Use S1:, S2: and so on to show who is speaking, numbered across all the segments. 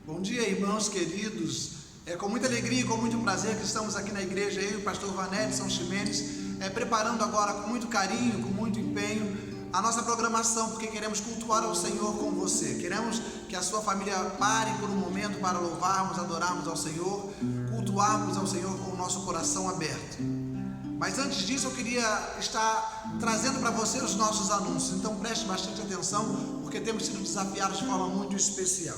S1: Bom dia, irmãos queridos. É com muita alegria e com muito prazer que estamos aqui na igreja, eu e o pastor Vanelli São Ximenes, preparando agora com muito carinho, com muito empenho, a nossa programação, porque queremos cultuar ao Senhor com você. Queremos que a sua família pare por um momento para louvarmos, adorarmos ao Senhor, cultuarmos ao Senhor com o nosso coração aberto. Mas antes disso eu queria estar trazendo para você os nossos anúncios, então preste bastante atenção, porque temos sido desafiados de forma muito especial.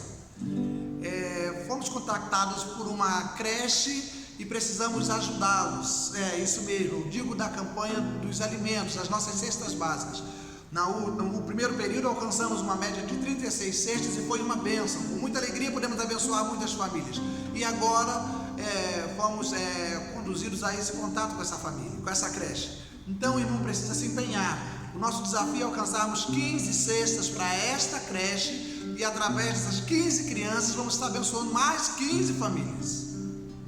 S1: Fomos contactados por uma creche e precisamos ajudá-los. Isso mesmo, eu digo da campanha dos alimentos, das nossas cestas básicas. No primeiro período alcançamos uma média de 36 cestas e foi uma bênção. Com muita alegria podemos abençoar muitas famílias. E agora fomos conduzidos a esse contato com essa família, com essa creche. Então o irmão precisa se empenhar. O nosso desafio é alcançarmos 15 cestas para esta creche. E através dessas 15 crianças vamos estar abençoando mais 15 famílias.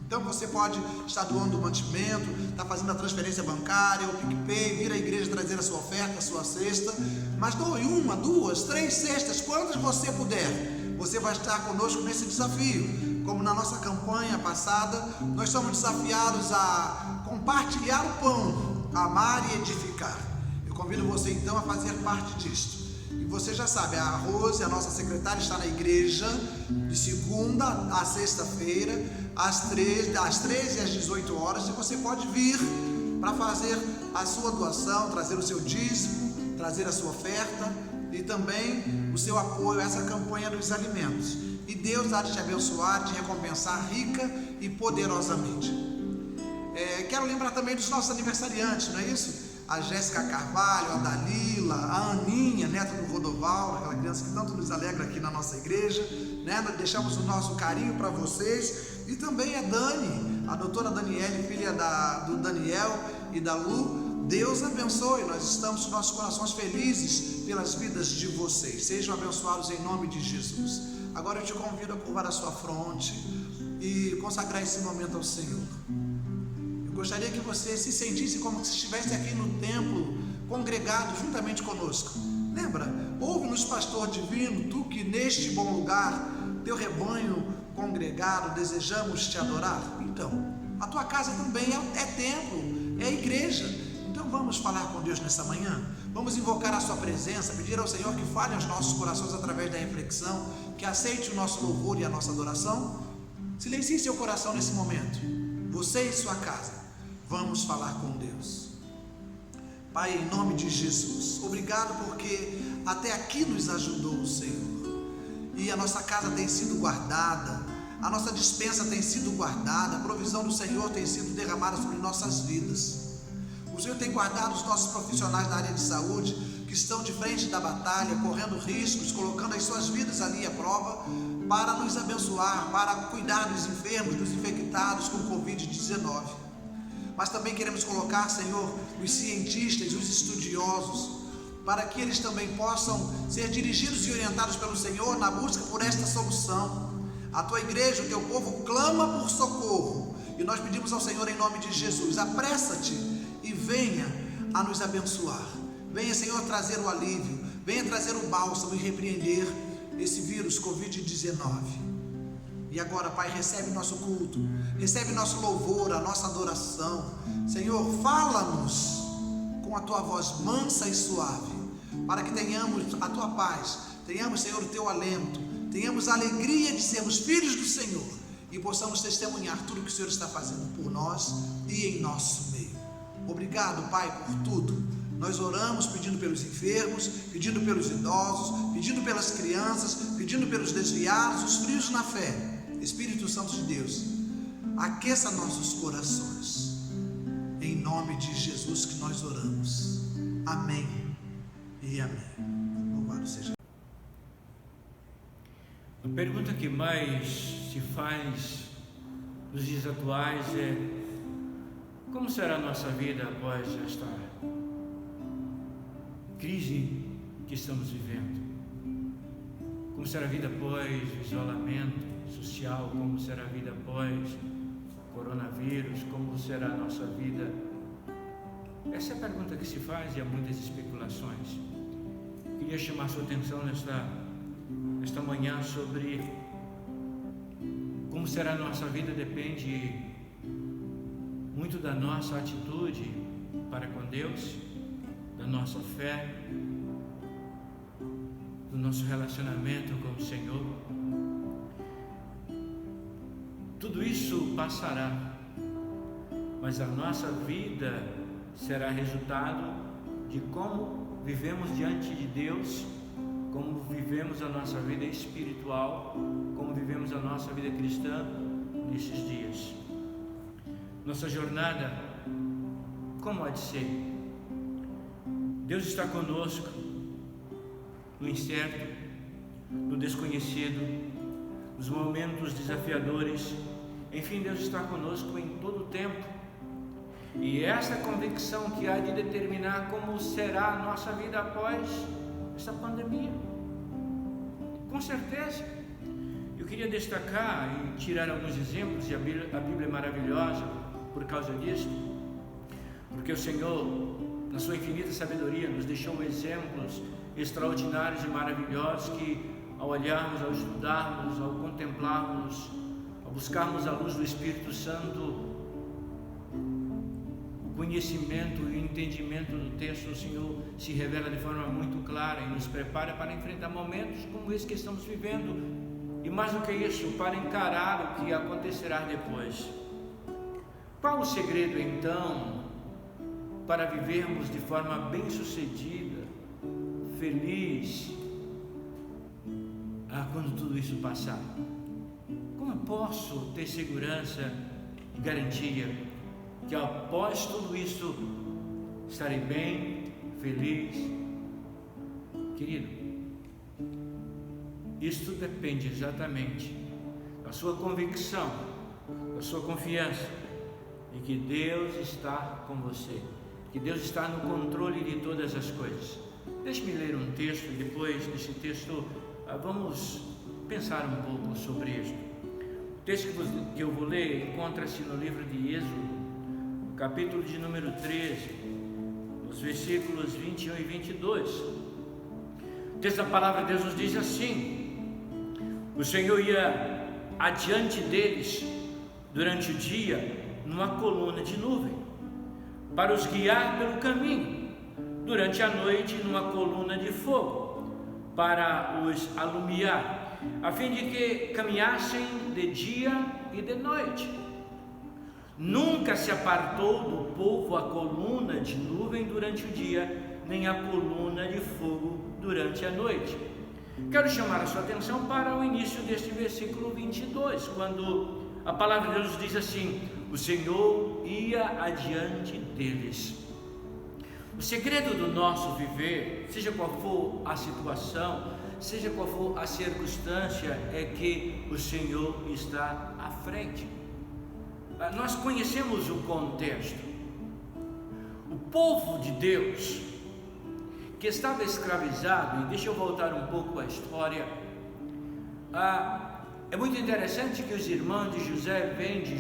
S1: Então você pode estar doando o mantimento, estar fazendo a transferência bancária, o PicPay, vir à igreja trazer a sua oferta, a sua cesta. Mas doe 1, 2, 3 cestas, quantas você puder. Você vai estar conosco nesse desafio. Como na nossa campanha passada, nós somos desafiados a compartilhar o pão, amar e edificar. Eu convido você então a fazer parte disto. E você já sabe, a Rose, a nossa secretária, está na igreja de segunda a sexta-feira, às 13 e às 18 horas, e você pode vir para fazer a sua doação, trazer o seu dízimo, trazer a sua oferta e também o seu apoio a essa campanha dos alimentos. E Deus há de te abençoar, te recompensar rica e poderosamente. Quero lembrar também dos nossos aniversariantes, não é isso? A Jéssica Carvalho, a Dalila, a Aninha, neta do Rodoval, aquela criança que tanto nos alegra aqui na nossa igreja, né? Nós deixamos o nosso carinho para vocês. E também a Dani, a doutora Daniele, filha do Daniel e da Lu. Deus abençoe, nós estamos com nossos corações felizes pelas vidas de vocês. Sejam abençoados em nome de Jesus. Agora eu te convido a curvar a sua fronte e consagrar esse momento ao Senhor. Gostaria que você se sentisse como se estivesse aqui no templo, congregado juntamente conosco. Lembra? Ouve-nos, pastor divino, tu que neste bom lugar, teu rebanho congregado, desejamos te adorar. Então, a tua casa também é templo, é igreja. Então vamos falar com Deus nessa manhã. Vamos invocar a sua presença, pedir ao Senhor que fale aos nossos corações através da reflexão, que aceite o nosso louvor e a nossa adoração. Silencie seu coração nesse momento, você e sua casa. Vamos falar com Deus. Pai, em nome de Jesus, obrigado porque até aqui nos ajudou o Senhor. E a nossa casa tem sido guardada, a nossa despensa tem sido guardada, a provisão do Senhor tem sido derramada sobre nossas vidas. O Senhor tem guardado os nossos profissionais da área de saúde, que estão de frente da batalha, correndo riscos, colocando as suas vidas ali à prova, para nos abençoar, para cuidar dos enfermos, dos infectados com Covid-19. Mas também queremos colocar, Senhor, os cientistas, os estudiosos, para que eles também possam ser dirigidos e orientados pelo Senhor na busca por esta solução. A tua igreja, o teu povo clama por socorro, e nós pedimos ao Senhor em nome de Jesus, apressa-te e venha a nos abençoar. Venha, Senhor, trazer o alívio, venha trazer o bálsamo e repreender esse vírus Covid-19. E agora, Pai, recebe nosso culto, recebe nosso louvor, a nossa adoração. Senhor, fala-nos com a tua voz mansa e suave, para que tenhamos a tua paz, tenhamos, Senhor, o teu alento, tenhamos a alegria de sermos filhos do Senhor e possamos testemunhar tudo que o Senhor está fazendo por nós e em nosso meio. Obrigado, Pai, por tudo. Nós oramos pedindo pelos enfermos, pedindo pelos idosos, pedindo pelas crianças, pedindo pelos desviados, os frios na fé. Espírito Santo de Deus, aqueça nossos corações. Em nome de Jesus que nós oramos. Amém e amém. Louvado seja.
S2: A pergunta que mais se faz nos dias atuais é: como será a nossa vida após esta crise que estamos vivendo? Como será a vida após o isolamento social? Como será a vida após o coronavírus? Como será a nossa vida? Essa é a pergunta que se faz e há muitas especulações. Queria chamar sua atenção nesta manhã sobre como será a nossa vida depende muito da nossa atitude para com Deus, da nossa fé, do nosso relacionamento com o Senhor. Tudo isso passará, mas a nossa vida será resultado de como vivemos diante de Deus, como vivemos a nossa vida espiritual, como vivemos a nossa vida cristã nesses dias. Nossa jornada, como há de ser? Deus está conosco no incerto, no desconhecido, nos momentos desafiadores. Enfim, Deus está conosco em todo o tempo. E essa convicção que há de determinar como será a nossa vida após essa pandemia. Com certeza. Eu queria destacar e tirar alguns exemplos, e a Bíblia é maravilhosa por causa disso, porque o Senhor, na sua infinita sabedoria, nos deixou exemplos extraordinários e maravilhosos que, ao olharmos, ao estudarmos, ao contemplarmos, ao buscarmos a luz do Espírito Santo, o conhecimento e o entendimento do texto, o Senhor se revela de forma muito clara e nos prepara para enfrentar momentos como esse que estamos vivendo, e mais do que isso, para encarar o que acontecerá depois. Qual o segredo então para vivermos de forma bem-sucedida, feliz, quando tudo isso passar? Como eu posso ter segurança e garantia que após tudo isso estarei bem, feliz? Querido, isto depende exatamente da sua convicção, da sua confiança de que Deus está com você, que Deus está no controle de todas as coisas. Deixe-me ler um texto e depois desse texto vamos pensar um pouco sobre isso. O texto que eu vou ler encontra-se no livro de Êxodo, no capítulo de número 13, nos versículos 21 e 22. O texto da palavra de Deus nos diz assim: o Senhor ia adiante deles durante o dia numa coluna de nuvem, para os guiar pelo caminho, durante a noite numa coluna de fogo, para os alumiar, a fim de que caminhassem de dia e de noite. Nunca se apartou do povo a coluna de nuvem durante o dia, nem a coluna de fogo durante a noite. Quero chamar a sua atenção para o início deste versículo 22, quando a palavra de Deus diz assim: o Senhor ia adiante deles. O segredo do nosso viver, seja qual for a situação, seja qual for a circunstância, é que o Senhor está à frente. Nós conhecemos o contexto. O povo de Deus, que estava escravizado, e deixa eu voltar um pouco à história, é muito interessante que os irmãos de José vêm de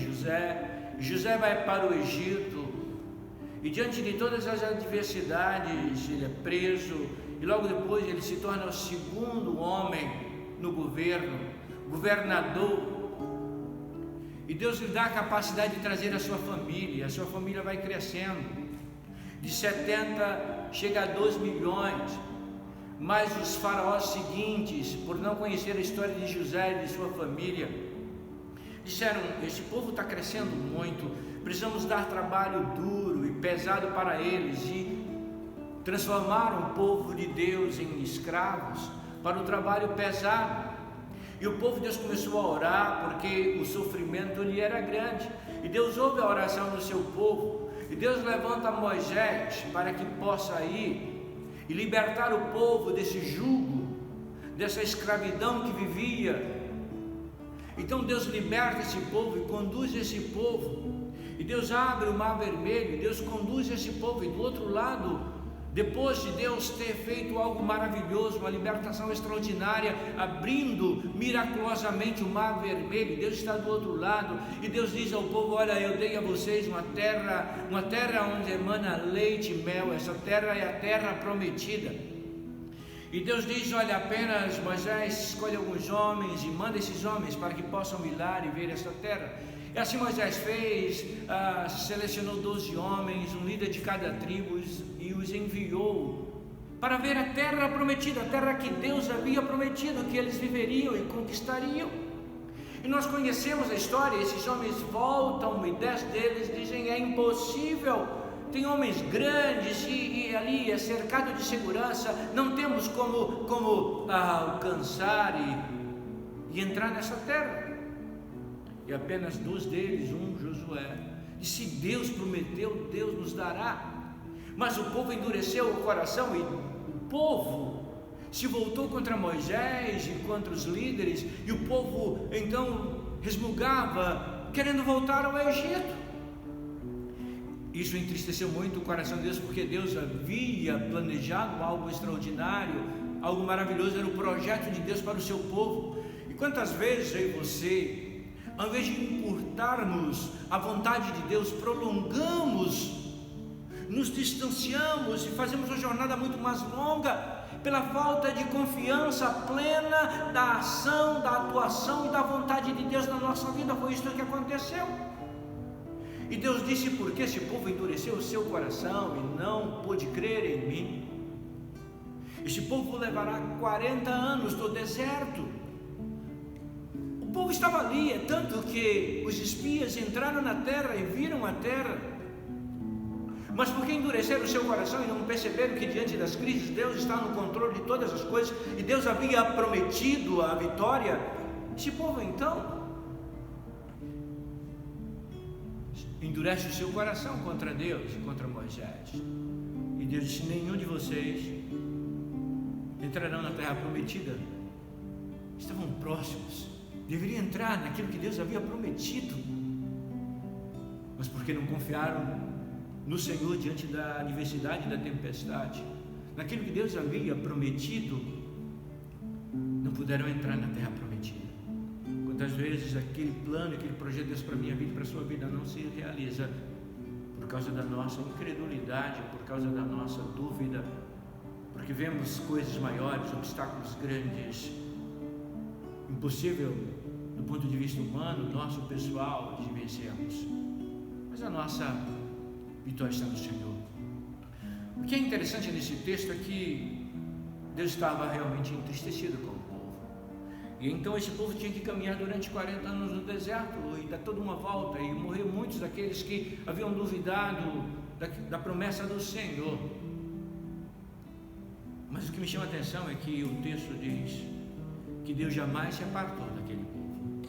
S2: José vai para o Egito, e diante de todas as adversidades, ele é preso, e logo depois ele se torna o segundo homem no governo, governador, e Deus lhe dá a capacidade de trazer a sua família vai crescendo, de 70 chega a 2 milhões, mas os faraós seguintes, por não conhecer a história de José e de sua família, disseram: esse povo está crescendo muito, precisamos dar trabalho duro e pesado para eles, e transformaram o povo de Deus em escravos para o trabalho pesado. E o povo de Deus começou a orar, porque o sofrimento lhe era grande, e Deus ouve a oração do seu povo, e Deus levanta Moisés para que possa ir e libertar o povo desse jugo, dessa escravidão que vivia. Então Deus liberta esse povo e conduz esse povo, e Deus abre o mar vermelho, e Deus conduz esse povo, e do outro lado, depois de Deus ter feito algo maravilhoso, uma libertação extraordinária, abrindo miraculosamente o mar vermelho, Deus está do outro lado, e Deus diz ao povo: olha, eu dei a vocês uma terra onde emana leite e mel, essa terra é a terra prometida. E Deus diz: olha, apenas Moisés escolhe alguns homens e manda esses homens para que possam ir lá e ver esta terra. E assim Moisés fez, selecionou 12 homens, um líder de cada tribo, e os enviou para ver a terra prometida, a terra que Deus havia prometido que eles viveriam e conquistariam. E nós conhecemos a história. Esses homens voltam e 10 deles dizem: é impossível. Tem homens grandes e ali é cercado de segurança, não temos como alcançar e entrar nessa terra. E apenas 2 deles, Josué, disse: se Deus prometeu, Deus nos dará. Mas o povo endureceu o coração e o povo se voltou contra Moisés e contra os líderes, e o povo então resmungava, querendo voltar ao Egito. Isso entristeceu muito o coração de Deus, porque Deus havia planejado algo extraordinário, algo maravilhoso. Era o projeto de Deus para o seu povo. E quantas vezes eu e você, ao invés de encurtarmos a vontade de Deus, prolongamos, nos distanciamos e fazemos uma jornada muito mais longa, pela falta de confiança plena da ação, da atuação e da vontade de Deus na nossa vida. Foi isso que aconteceu. E Deus disse: porque esse povo endureceu o seu coração e não pôde crer em mim, esse povo levará 40 anos no deserto. O povo estava ali, é tanto que os espias entraram na terra e viram a terra, mas porque endureceram o seu coração e não perceberam que diante das crises Deus está no controle de todas as coisas e Deus havia prometido a vitória, esse povo então endurece o seu coração contra Deus e contra Moisés. E Deus disse: nenhum de vocês entrarão na terra prometida. Estavam próximos, deveriam entrar naquilo que Deus havia prometido, mas porque não confiaram no Senhor diante da adversidade e da tempestade, naquilo que Deus havia prometido, não puderam entrar na terra prometida. Quantas vezes aquele plano, aquele projeto de Deus para a minha vida e para a sua vida não se realiza por causa da nossa incredulidade, por causa da nossa dúvida, porque vemos coisas maiores, obstáculos grandes, impossível do ponto de vista humano, nosso pessoal, de vencermos. Mas a nossa vitória está no Senhor. O que é interessante nesse texto é que Deus estava realmente entristecido com o povo. E então esse povo tinha que caminhar durante 40 anos no deserto e dar toda uma volta, e morrer muitos daqueles que haviam duvidado da promessa do Senhor. Mas o que me chama a atenção é que o texto diz que Deus jamais se apartou daquele povo.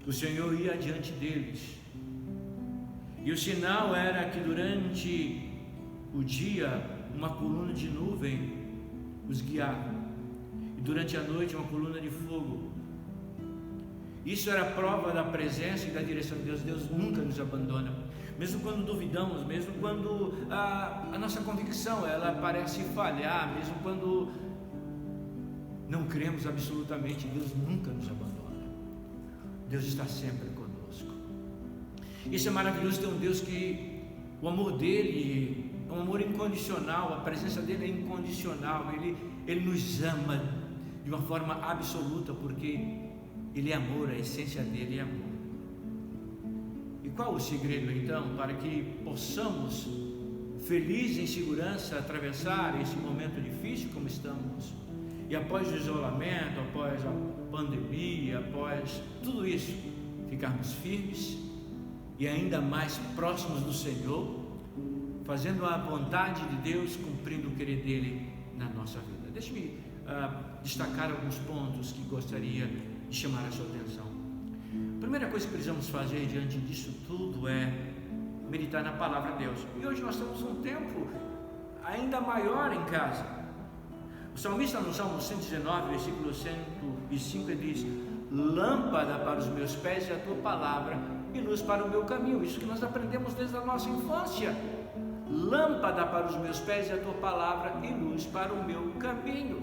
S2: O Senhor ia adiante deles. E o sinal era que durante o dia uma coluna de nuvem os guiava, e durante a noite uma coluna de fogo. Isso era a prova da presença e da direção de Deus. Deus nunca nos abandona, mesmo quando duvidamos, mesmo quando a nossa convicção ela parece falhar, mesmo quando não cremos absolutamente. Deus nunca nos abandona. Deus está sempre conosco. Isso é maravilhoso, ter um Deus que o amor dele é um amor incondicional, a presença dele é incondicional, ele nos ama de uma forma absoluta, porque ele é amor, a essência dele é amor. E qual o segredo então para que possamos, felizes em segurança, atravessar esse momento difícil como estamos, e após o isolamento, após a pandemia, após tudo isso, ficarmos firmes e ainda mais próximos do Senhor, fazendo a vontade de Deus, cumprindo o querer dele na nossa vida? Deixe-me destacar alguns pontos que gostaria de chamar a sua atenção. A primeira coisa que precisamos fazer diante disso tudo é meditar na palavra de Deus. E hoje nós temos um tempo ainda maior em casa. O salmista no Salmo 119, versículo 105, ele diz: lâmpada para os meus pés é a tua palavra e luz para o meu caminho. Isso que nós aprendemos desde a nossa infância. Lâmpada para os meus pés é a tua palavra e luz para o meu caminho.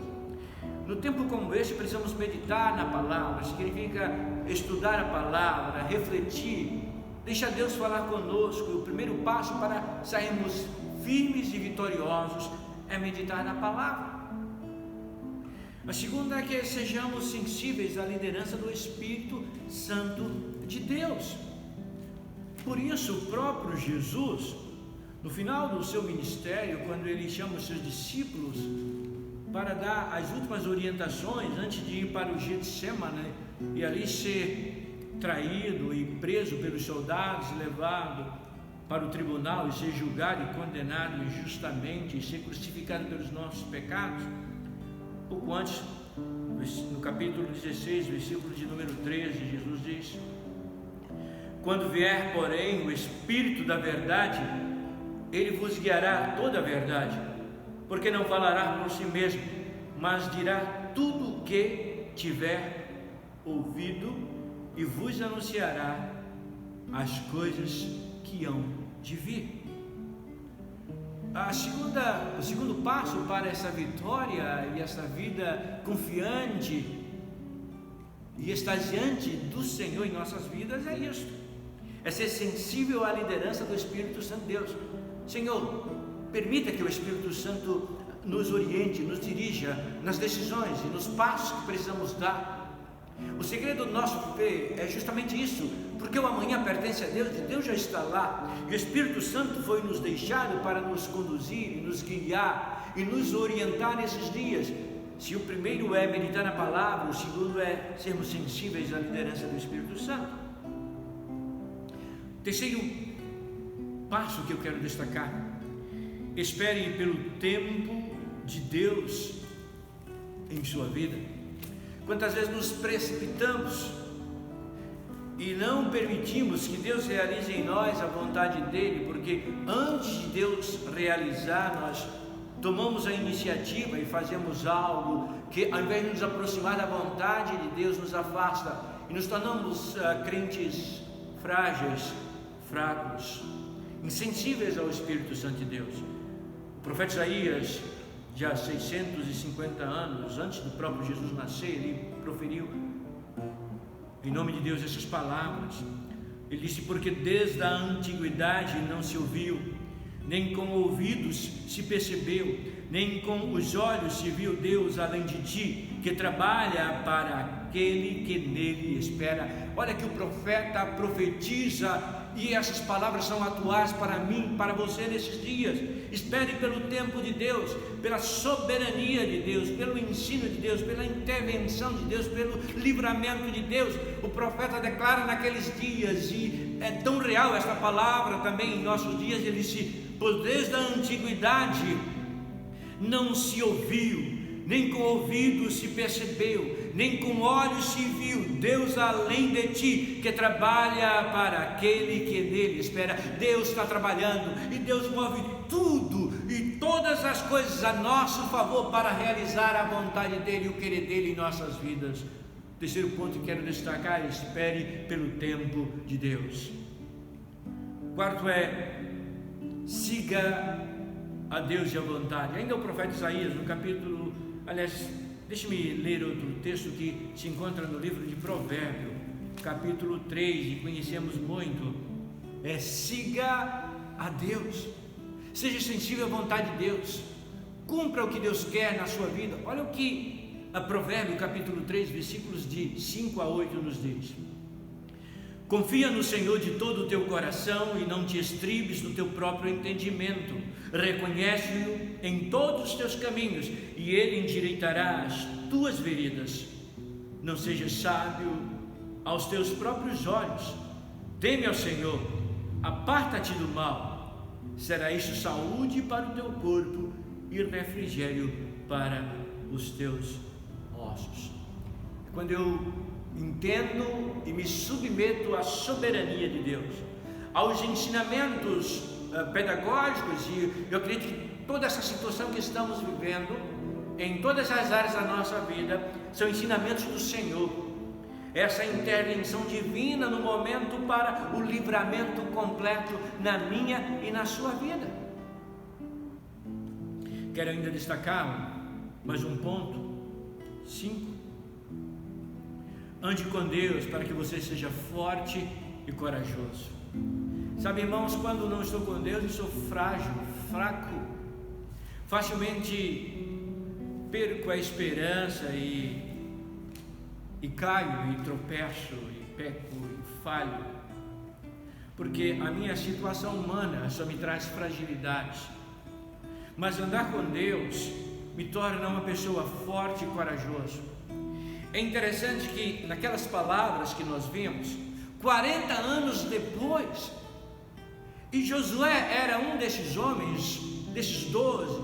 S2: No tempo como este precisamos meditar na palavra, significa estudar a palavra, refletir, deixar Deus falar conosco. E o primeiro passo para sairmos firmes e vitoriosos é meditar na palavra. A segunda é que sejamos sensíveis à liderança do Espírito Santo de Deus. Por isso, o próprio Jesus, no final do seu ministério, quando ele chama os seus discípulos para dar as últimas orientações antes de ir para o Getsemane e ali ser traído e preso pelos soldados, levado para o tribunal e ser julgado e condenado injustamente e ser crucificado pelos nossos pecados, pouco antes, no capítulo 16, versículo de número 13, Jesus diz: quando vier, porém, o Espírito da verdade, ele vos guiará a toda a verdade, porque não falará por si mesmo, mas dirá tudo o que tiver ouvido e vos anunciará as coisas que hão de vir. O segundo passo para essa vitória e essa vida confiante e extasiante do Senhor em nossas vidas é isso: é ser sensível à liderança do Espírito Santo de Deus. Senhor, permita que o Espírito Santo nos oriente, nos dirija nas decisões e nos passos que precisamos dar. O segredo do nosso viver é justamente isso, porque o amanhã pertence a Deus e Deus já está lá, e o Espírito Santo foi nos deixado para nos conduzir, nos guiar e nos orientar nesses dias. Se o primeiro é meditar na palavra, o segundo é sermos sensíveis à liderança do Espírito Santo. Terceiro passo que eu quero destacar: espere pelo tempo de Deus em sua vida. Quantas vezes nos precipitamos e não permitimos que Deus realize em nós a vontade dele, porque antes de Deus realizar, nós tomamos a iniciativa e fazemos algo que, ao invés de nos aproximar da vontade de Deus, nos afasta e nos tornamos crentes frágeis, fracos, insensíveis ao Espírito Santo de Deus. O profeta Isaías, já 650 anos antes do próprio Jesus nascer, ele proferiu em nome de Deus essas palavras. Ele disse: porque desde a antiguidade não se ouviu, nem com ouvidos se percebeu, nem com os olhos se viu Deus além de ti, que trabalha para aquele que nele espera. Olha que o profeta profetiza, e essas palavras são atuais para mim, para você nesses dias. Espere pelo tempo de Deus, pela soberania de Deus, pelo ensino de Deus, pela intervenção de Deus, pelo livramento de Deus. O profeta declara naqueles dias, e é tão real esta palavra também em nossos dias. Ele disse: pois desde a antiguidade não se ouviu, nem com ouvidos se percebeu, nem com olhos se viu Deus além de ti, que trabalha para aquele que nele espera. Deus está trabalhando e Deus move tudo e todas as coisas a nosso favor para realizar a vontade dele e o querer dele em nossas vidas. Terceiro ponto que quero destacar: espere pelo tempo de Deus. Quarto é: siga a Deus e a vontade. Ainda o profeta Isaías, no capítulo, deixe-me ler outro texto que se encontra no livro de Provérbios, capítulo 3, e conhecemos muito. Siga a Deus, seja sensível à vontade de Deus, cumpra o que Deus quer na sua vida. Olha o que a Provérbios, capítulo 3, versículos de 5 a 8 nos diz: confia no Senhor de todo o teu coração e não te estribes no teu próprio entendimento. Reconhece-o em todos os teus caminhos e ele endireitará as tuas veredas. Não sejas sábio aos teus próprios olhos. Teme ao Senhor, aparta-te do mal. Será isso saúde para o teu corpo e refrigério para os teus ossos. Quando eu entendo e me submeto à soberania de Deus, aos ensinamentos pedagógicos, e eu acredito que toda essa situação que estamos vivendo em todas as áreas da nossa vida são ensinamentos do Senhor, essa intervenção divina no momento para o livramento completo na minha e na sua vida. Quero ainda destacar mais um ponto, 5. Ande com Deus para que você seja forte e corajoso. Sabe, irmãos, quando não estou com Deus, eu sou frágil, fraco, facilmente perco a esperança e caio e tropeço e peco e falho, porque a minha situação humana só me traz fragilidades, mas andar com Deus me torna uma pessoa forte e corajosa. É interessante que naquelas palavras que nós vimos, 40 anos depois, e Josué era um desses homens, desses 12,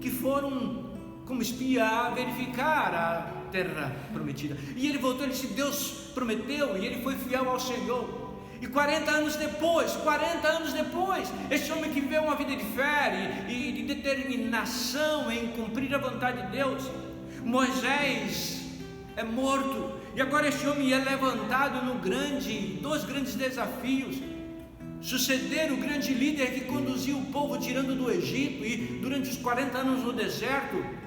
S2: que foram como espia a verificar a terra prometida, e ele voltou e disse: Deus prometeu, e ele foi fiel ao Senhor. E 40 anos depois, esse homem que viveu uma vida de fé e de determinação em cumprir a vontade de Deus, Moisés é morto, e agora esse homem é levantado dois grandes desafios: suceder o grande líder que conduziu o povo tirando do Egito e durante os 40 anos no deserto.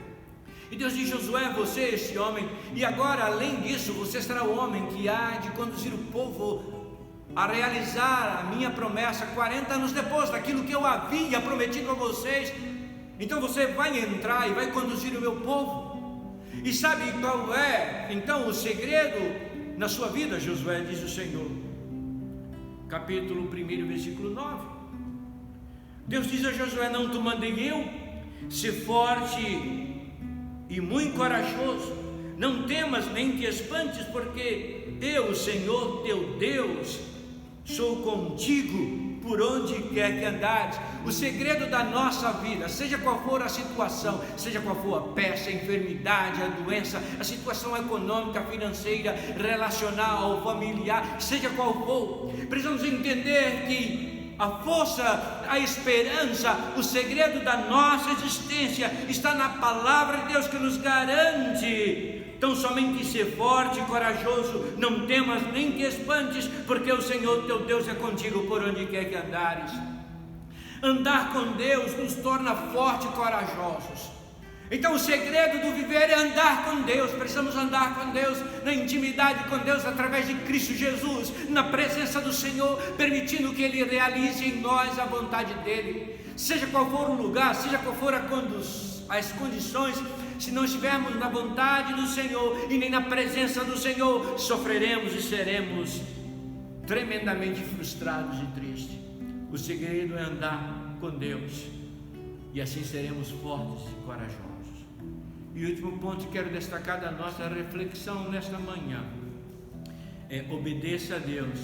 S2: E Deus diz: Josué, você é esse homem, e agora além disso você será o homem que há de conduzir o povo a realizar a minha promessa 40 anos depois daquilo que eu havia prometido a vocês. Então você vai entrar e vai conduzir o meu povo. E sabe qual é então o segredo na sua vida, Josué? Diz o Senhor, capítulo 1, versículo 9. Deus diz a Josué: não te mandei eu ser forte e muito corajoso, não temas nem te espantes, porque eu, o Senhor teu Deus, sou contigo por onde quer que andares. O segredo da nossa vida, seja qual for a situação, seja qual for a peste, a enfermidade, a doença, a situação econômica, financeira, relacional, familiar, seja qual for, precisamos entender que a força, a esperança, o segredo da nossa existência está na palavra de Deus, que nos garante tão somente ser forte e corajoso, não temas nem te espantes, porque o Senhor teu Deus é contigo por onde quer que andares. Andar com Deus nos torna fortes e corajosos. Então o segredo do viver é andar com Deus. Precisamos andar com Deus, na intimidade com Deus, através de Cristo Jesus, na presença do Senhor, permitindo que Ele realize em nós a vontade dEle. Seja qual for o lugar, seja qual for as condições, se não estivermos na vontade do Senhor e nem na presença do Senhor, sofreremos e seremos tremendamente frustrados e tristes. O segredo é andar com Deus, e assim seremos fortes e corajosos. E o último ponto que quero destacar da nossa reflexão nesta manhã é: obedeça a Deus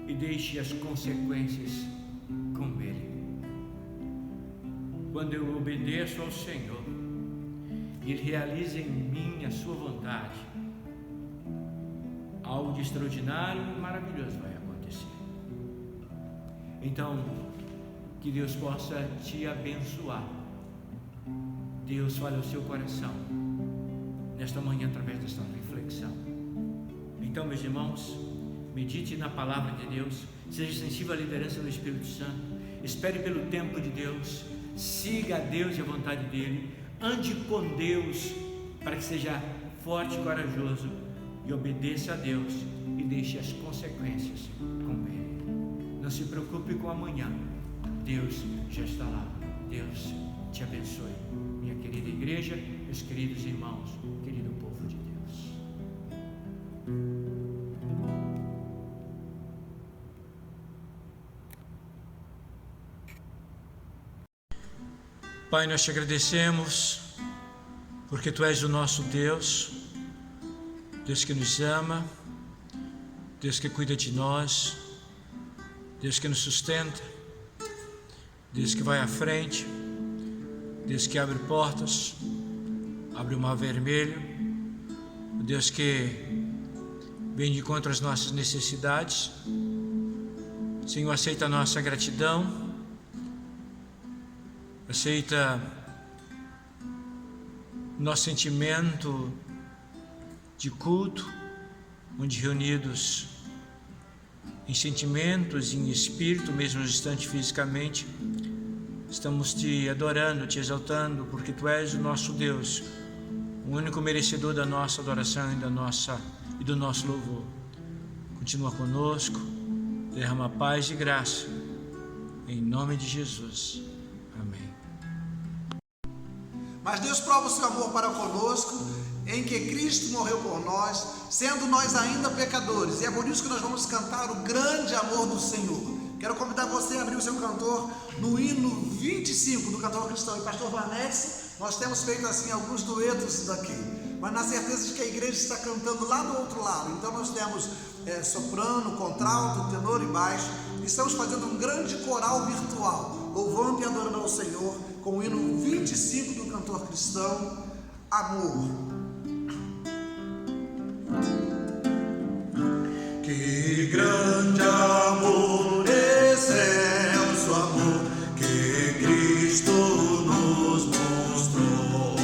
S2: e deixe as consequências com Ele. Quando eu obedeço ao Senhor, Ele realiza em mim a sua vontade, algo de extraordinário e maravilhoso vai acontecer. Então, que Deus possa te abençoar. Deus fale ao seu coração nesta manhã através desta reflexão. Então, meus irmãos, medite na palavra de Deus, seja sensível à liderança do Espírito Santo, espere pelo tempo de Deus, siga a Deus e a vontade dEle, ande com Deus para que seja forte e corajoso, e obedeça a Deus e deixe as consequências com Ele. Não se preocupe com amanhã, Deus já está lá. Deus te abençoe, minha querida igreja, meus queridos irmãos, querido povo de Deus.
S3: Pai, nós te agradecemos porque Tu és o nosso Deus, Deus que nos ama, Deus que cuida de nós, Deus que nos sustenta, Deus que vai à frente, Deus que abre portas, abre o mar vermelho, Deus que vem de encontro às nossas necessidades. Senhor, aceita a nossa gratidão, aceita nosso sentimento de culto, onde reunidos em sentimentos, em espírito, mesmo distante fisicamente, estamos te adorando, te exaltando, porque Tu és o nosso Deus, o único merecedor da nossa adoração e do nosso louvor. Continua conosco, derrama paz e graça, em nome de Jesus. Amém.
S1: Mas Deus prova o seu amor para conosco, em que Cristo morreu por nós, sendo nós ainda pecadores. E é por isso que nós vamos cantar o grande amor do Senhor. Quero convidar você a abrir o seu cantor no hino 25 do cantor cristão. E pastor Vanessa, nós temos feito assim alguns duetos daqui, mas na certeza de que a igreja está cantando lá do outro lado. Então nós temos soprano, contralto, tenor e baixo. Estamos fazendo um grande coral virtual, louvando e adorando ao Senhor, com o hino 25 do cantor cristão, Amor.
S4: Que grande amor, excelso amor, que Cristo nos mostrou,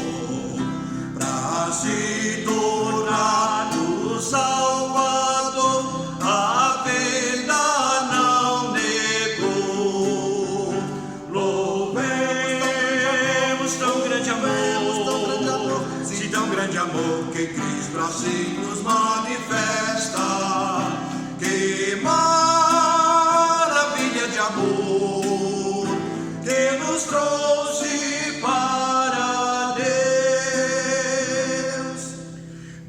S4: para se tornar o Salvador, a vida não negou. Louvemos tão grande amor, sim, tão grande amor, que Cristo assim nos manifesta. Que maravilha de amor que nos trouxe para Deus.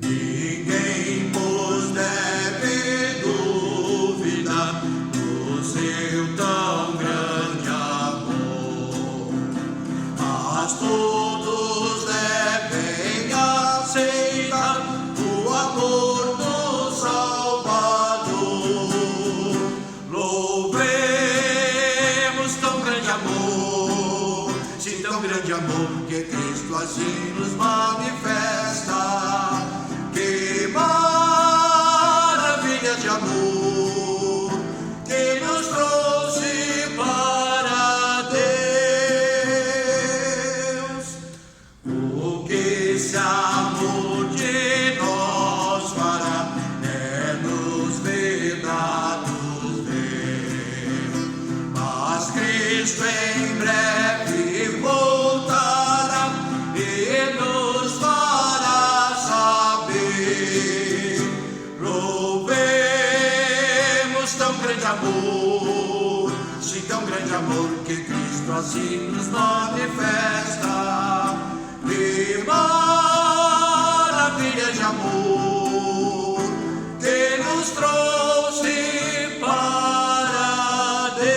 S4: Ninguém pois deve duvidar do seu tão grande amor, mas todos devem aceitar o amor do grande amor que Cristo assim nos manifesta. Que maravilha de amor que nos trouxe para Deus. O que esse amor de nós fará é nos vedados ver, mas Cristo em breve voltará e nos fará saber. Louvemos tão grande amor, sim, tão grande amor que Cristo assim nos manifesta. Que maravilha de amor que nos trouxe para Deus.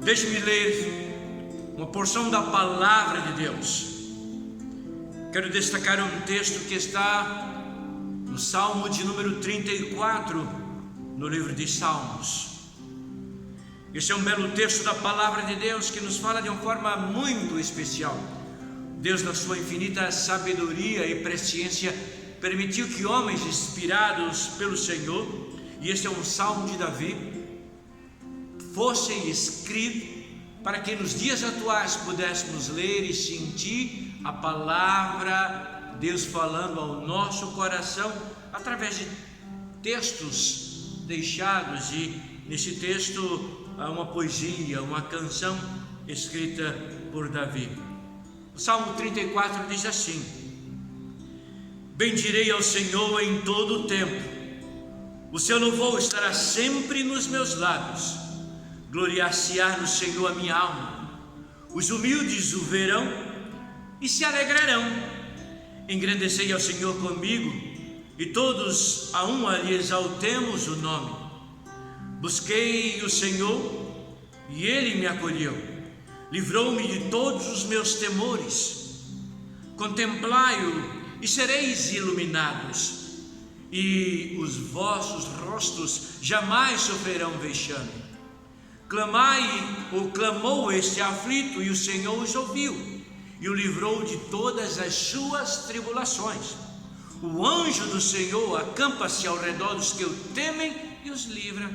S3: Deixe-me ler uma porção da palavra de Deus. Quero destacar um texto que está no Salmo de número 34, no livro de Salmos. Esse é um belo texto da palavra de Deus que nos fala de uma forma muito especial. Deus, na sua infinita sabedoria e presciência, permitiu que homens inspirados pelo Senhor, e este é um salmo de Davi, fossem escritos para que nos dias atuais pudéssemos ler e sentir a palavra Deus falando ao nosso coração através de textos deixados, e nesse texto há uma poesia, uma canção escrita por Davi. O Salmo 34 diz assim: bendirei ao Senhor em todo o tempo, o seu louvor estará sempre nos meus lábios. Gloriar-se-á no Senhor a minha alma, os humildes o verão e se alegrarão. Engrandecei ao Senhor comigo, e todos a uma lhe exaltemos o nome. Busquei o Senhor e Ele me acolheu, livrou-me de todos os meus temores. Contemplai-o e sereis iluminados, e os vossos rostos jamais sofrerão vexame. Clamai, ou clamou este aflito, e o Senhor os ouviu, e o livrou de todas as suas tribulações. O anjo do Senhor acampa-se ao redor dos que o temem e os livra.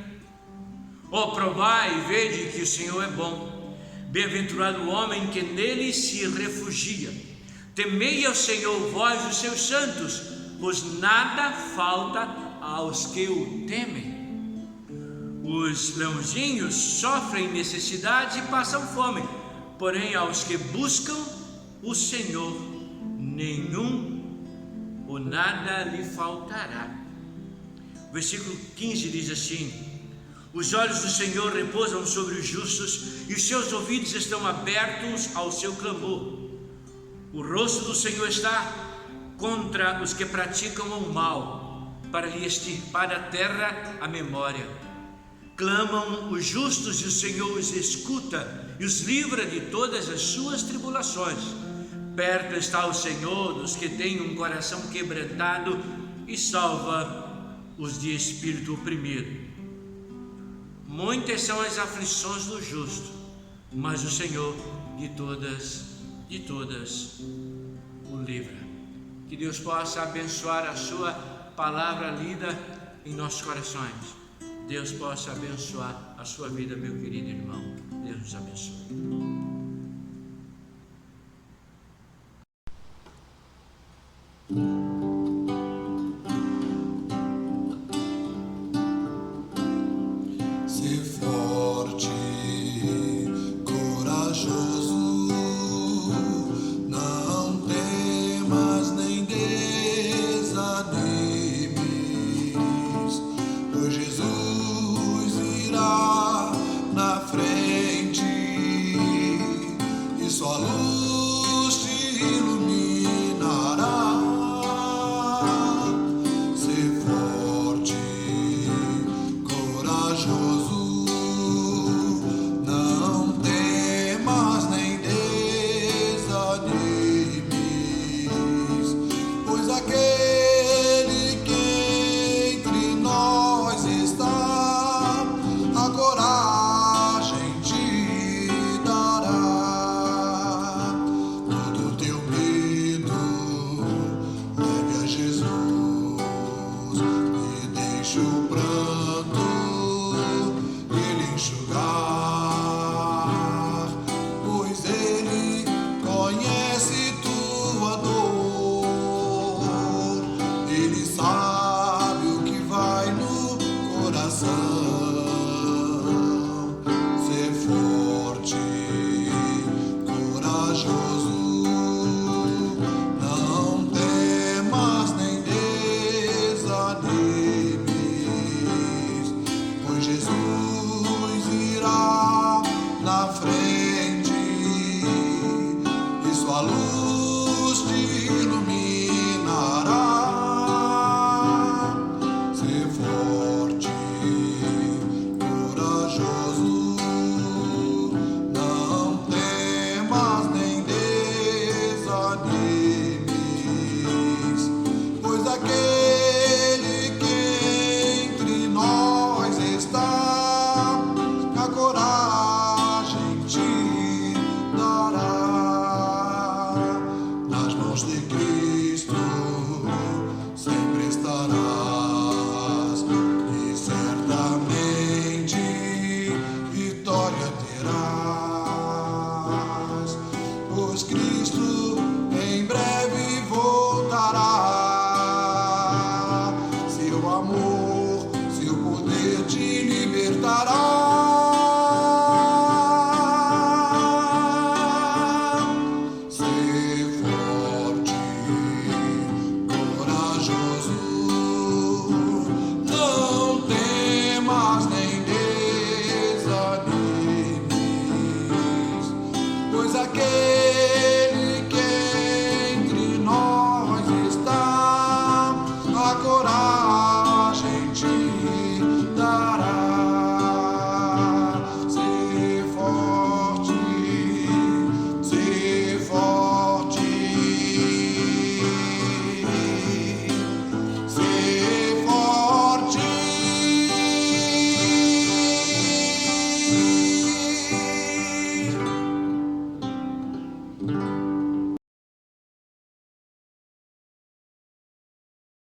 S3: Ó, provai e vede que o Senhor é bom. Bem-aventurado o homem que nele se refugia. Temei ao Senhor, vós os seus santos, pois nada falta aos que o temem. Os leãozinhos sofrem necessidade e passam fome, porém aos que buscam o Senhor, nenhum ou nada lhe faltará. O versículo 15 diz assim:
S2: Os olhos do Senhor repousam sobre os justos e os seus ouvidos estão abertos ao seu clamor. O rosto do Senhor está contra os que praticam o mal, para lhe extirpar da terra a memória. Clamam os justos e o Senhor os escuta e os livra de todas as suas tribulações. Perto está o Senhor dos que têm um coração quebrantado e salva os de espírito oprimido. Muitas são as aflições do justo, mas o Senhor de todas o livra. Que Deus possa abençoar a sua palavra lida em nossos corações. Deus possa abençoar a sua vida, meu querido irmão. Deus nos abençoe.
S4: De Cristo.